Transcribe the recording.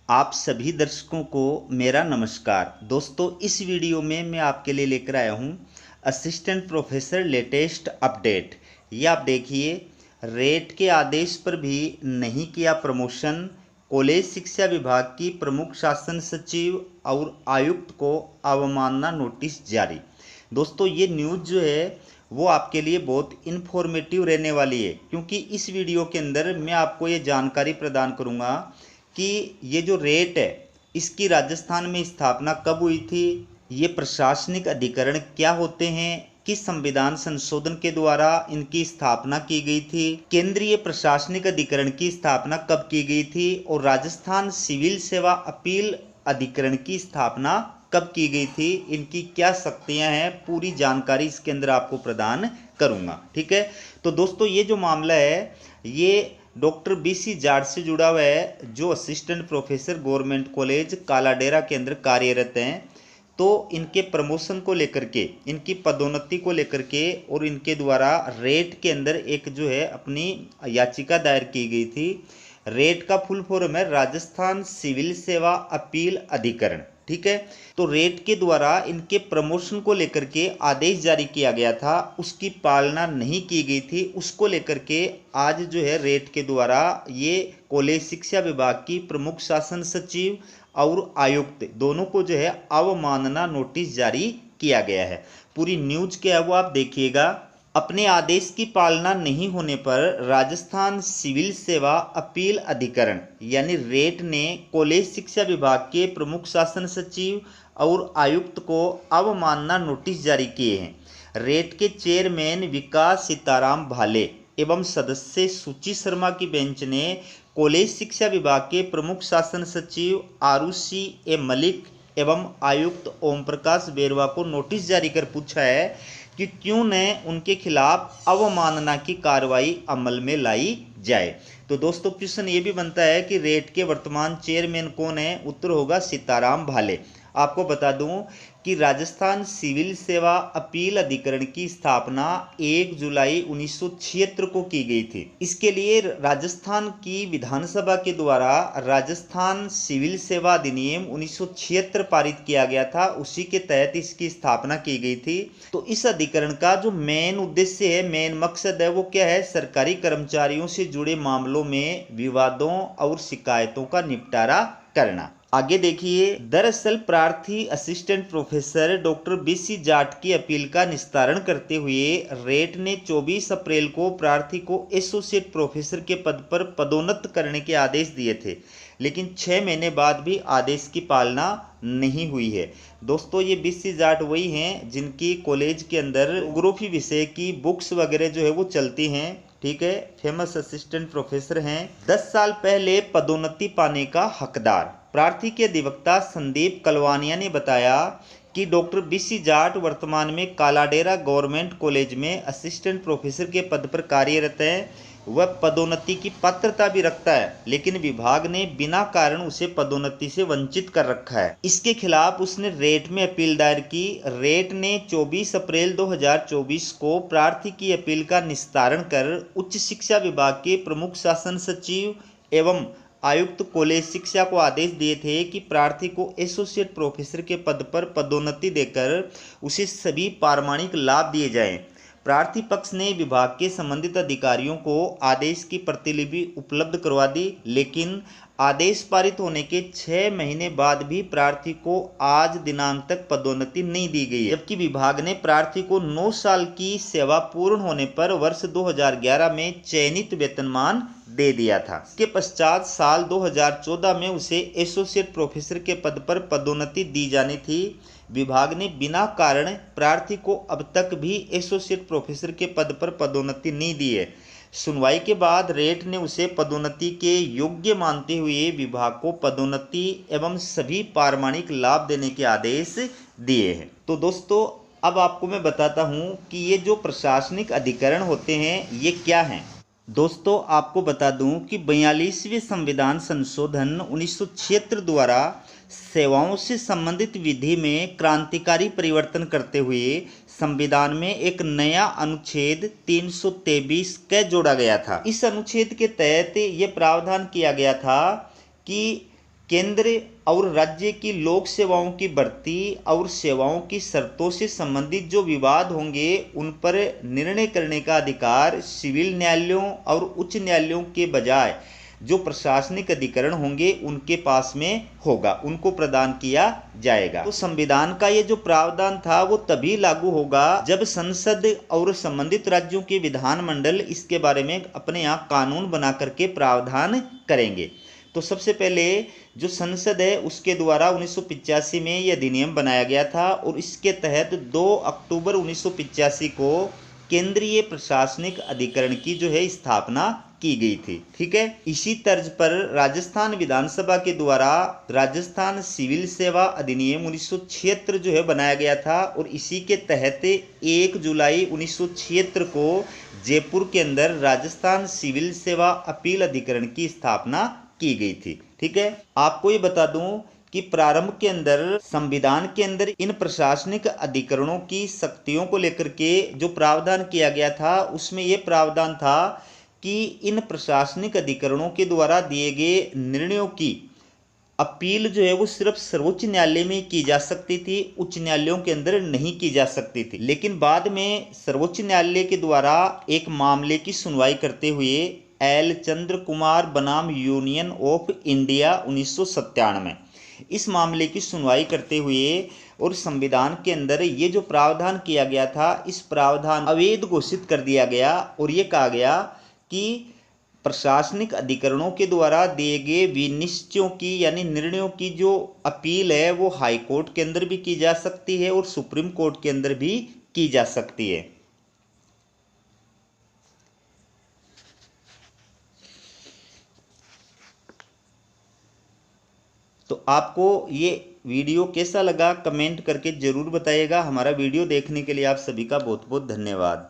आप सभी दर्शकों को मेरा नमस्कार। दोस्तों, इस वीडियो में मैं आपके लिए लेकर आया हूं असिस्टेंट प्रोफेसर लेटेस्ट अपडेट। ये आप देखिए, रेट के आदेश पर भी नहीं किया प्रमोशन, कॉलेज शिक्षा विभाग की प्रमुख शासन सचिव और आयुक्त को अवमानना नोटिस जारी। दोस्तों, ये न्यूज़ जो है वो आपके लिए बहुत इन्फॉर्मेटिव रहने वाली है, क्योंकि इस वीडियो के अंदर मैं आपको ये जानकारी प्रदान करूंगा कि ये जो रेट है इसकी राजस्थान में स्थापना कब हुई थी, ये प्रशासनिक अधिकरण क्या होते हैं, किस संविधान संशोधन के द्वारा इनकी स्थापना की गई थी, केंद्रीय प्रशासनिक अधिकरण की स्थापना कब की गई थी और राजस्थान सिविल सेवा अपील अधिकरण की स्थापना कब की गई थी, इनकी क्या शक्तियां हैं, पूरी जानकारी इसके अंदर आपको प्रदान करूंगा। ठीक है, तो दोस्तों ये जो मामला है ये डॉक्टर बीसी जाट से जुड़ा हुआ है, जो assistant professor government college Kaladera के अंदर कार्यरत हैं। तो इनके प्रमोशन को लेकर के, इनकी पदोन्नति को लेकर के और इनके द्वारा रेट के अंदर एक जो है अपनी याचिका दायर की गई थी। रेट का फुल फॉर्म है राजस्थान सिविल सेवा अपील अधिकरण। ठीक है, तो रेट के द्वारा इनके प्रमोशन को लेकर के आदेश जारी किया गया था, उसकी पालना नहीं की गई थी। उसको लेकर के आज जो है रेट के द्वारा ये कॉलेज शिक्षा विभाग की प्रमुख शासन सचिव और आयुक्त दोनों को जो है अवमानना नोटिस जारी किया गया है। पूरी न्यूज क्या है वो आप देखिएगा। अपने आदेश की पालना नहीं होने पर राजस्थान सिविल सेवा अपील अधिकरण यानी रेट ने कॉलेज शिक्षा विभाग के प्रमुख शासन सचिव और आयुक्त को अवमानना नोटिस जारी किए हैं। रेट के चेयरमैन विकास सीताराम भाले एवं सदस्य सुचि शर्मा की बेंच ने कॉलेज शिक्षा विभाग के प्रमुख शासन सचिव आरुषि ए मलिक एवं आयुक्त ओम प्रकाश बेरवा को नोटिस जारी कर पूछा है कि क्यों न उनके खिलाफ अवमानना की कार्रवाई अमल में लाई जाए। तो दोस्तों क्वेश्चन ये भी बनता है कि रेट के वर्तमान चेयरमैन कौन है? उत्तर होगा सीताराम भाले। आपको बता दूं कि राजस्थान सिविल सेवा अपील अधिकरण की स्थापना 1 जुलाई 1976 को की गई थी। इसके लिए राजस्थान की विधानसभा के द्वारा राजस्थान सिविल सेवा अधिनियम 1976 पारित किया गया था, उसी के तहत इसकी स्थापना की गई थी। तो इस अधिकरण का जो मेन उद्देश्य है, मेन मकसद है, वो क्या है? सरकारी कर्मचारियों से जुड़े मामलों में विवादों और शिकायतों का निपटारा करना। आगे देखिए, दरअसल प्रार्थी assistant professor doctor BC Jat की अपील का निस्तारण करते हुए रेट ने 24 अप्रैल को प्रार्थी को एसोसिएट प्रोफेसर के पद पर पदोन्नत करने के आदेश दिए थे, लेकिन 6 महीने बाद भी आदेश की पालना नहीं हुई है। दोस्तों, ये बीसी जाट वही हैं जिनकी कॉलेज के अंदर ज्योग्राफी विषय की बुक्स वगैरह जो है वो चलती हैं। ठीक है, फेमस असिस्टेंट प्रोफेसर हैं। 10 साल पहले पदोन्नति पाने का हकदार। प्रार्थी के अधिवक्ता संदीप कलवानिया ने बताया कि डॉक्टर बीसी जाट वर्तमान में कालाडेरा गवर्नमेंट कॉलेज में असिस्टेंट प्रोफेसर के पद पर कार्यरत हैं। वह पदोन्नति की पात्रता भी रखता है, लेकिन विभाग ने बिना कारण उसे पदोन्नति से वंचित कर रखा है। इसके खिलाफ उसने रेट में अपील दायर की। रेट ने 24 अप्रैल 2024 को प्रार्थी की अपील का निस्तारण कर उच्च शिक्षा विभाग के प्रमुख शासन सचिव एवं आयुक्त कॉलेज शिक्षा को आदेश दिए थे कि प्रार्थी को एसोसिएट प्रोफेसर के पद पर पदोन्नति देकर उसे सभी पारमाणिक लाभ दिए जाएं। प्रार्थी पक्ष ने विभाग के संबंधित अधिकारियों को आदेश की प्रतिलिपि उपलब्ध करवा दी, लेकिन आदेश पारित होने के 6 महीने बाद भी प्रार्थी को आज दिनांक तक पदोन्नति नहीं दी गई है, जबकि विभाग ने प्रार्थी को 9 साल की सेवा पूर्ण होने पर वर्ष 2011 में चयनित वेतनमान दे दिया था। इसके पश्चात साल 2014 में उसे एसोसिएट प्रोफेसर के पद पर पदोन्नति दी जानी थी। विभाग ने बिना कारण प्रार्थी को अब तक भी एसोसिएट प्रोफेसर के पद पर पदोन्नति नहीं दी है। सुनवाई के बाद रेट ने उसे पदोन्नति के योग्य मानते हुए विभाग को पदोन्नति एवं सभी पारमाणिक लाभ देने के आदेश दिए हैं। तो दोस्तों, अब आपको मैं बताता हूं कि ये जो प्रशासनिक अधिकरण होते हैं ये क्या हैं। दोस्तों, आपको बता दूं कि 42वें संविधान संशोधन 1976 द्वारा सेवाओं से संबंधित विधि में क्रांतिकारी परिवर्तन करते हुए संविधान में एक नया अनुच्छेद 323 क जोड़ा गया था। इस अनुच्छेद के तहत ये प्रावधान किया गया था कि केंद्र और राज्य की लोक सेवाओं की भर्ती और सेवाओं की शर्तों से संबंधित जो विवाद होंगे उन पर निर्णय करने का अधिकार सिविल न्यायालयों और उच्च न्यायालयों के बजाय जो प्रशासनिक अधिकरण होंगे उनके पास में होगा, उनको प्रदान किया जाएगा। तो संविधान का ये जो प्रावधान था वो तभी लागू होगा जब संसद और संबंधित राज्यों के विधानमंडल इसके बारे में अपने यहाँ कानून बना करके प्रावधान करेंगे। तो सबसे पहले जो संसद है उसके द्वारा 1985 में यह अधिनियम बनाया गया था और इसके तहत 2 अक्टूबर 1985 को केंद्रीय प्रशासनिक अधिकरण की जो है स्थापना की गई थी। ठीक है, इसी तर्ज पर राजस्थान विधानसभा के द्वारा राजस्थान सिविल सेवा अधिनियम 1976 जो है बनाया गया था और इसी के तहत 1 जुलाई 1976 को जयपुर के अंदर राजस्थान सिविल सेवा अपील अधिकरण की स्थापना की गई थी। ठीक है, आपको ये बता दूं कि प्रारंभ के अंदर संविधान के अंदर इन प्रशासनिक अधिकरणों की शक्तियों को लेकर के जो प्रावधान किया गया था उसमें यह प्रावधान था कि इन प्रशासनिक अधिकरणों के द्वारा दिए गए निर्णयों की अपील जो है वो सिर्फ सर्वोच्च न्यायालय में की जा सकती थी, उच्च न्यायालयों के अंदर नहीं की जा सकती थी। लेकिन बाद में सर्वोच्च न्यायालय के द्वारा एक मामले की सुनवाई करते हुए एल चंद्र कुमार बनाम यूनियन ऑफ इंडिया 1997 इस मामले की सुनवाई करते हुए और संविधान के अंदर ये जो प्रावधान किया गया था इस प्रावधान अवैध घोषित कर दिया गया और ये कहा गया कि प्रशासनिक अधिकरणों के द्वारा दिए गए विनिश्चयों की यानी निर्णयों की जो अपील है वो हाई कोर्ट के अंदर भी की जा सकती है और सुप्रीम कोर्ट के अंदर भी की जा सकती है। तो आपको ये वीडियो कैसा लगा कमेंट करके ज़रूर बताइएगा। हमारा वीडियो देखने के लिए आप सभी का बहुत बहुत धन्यवाद।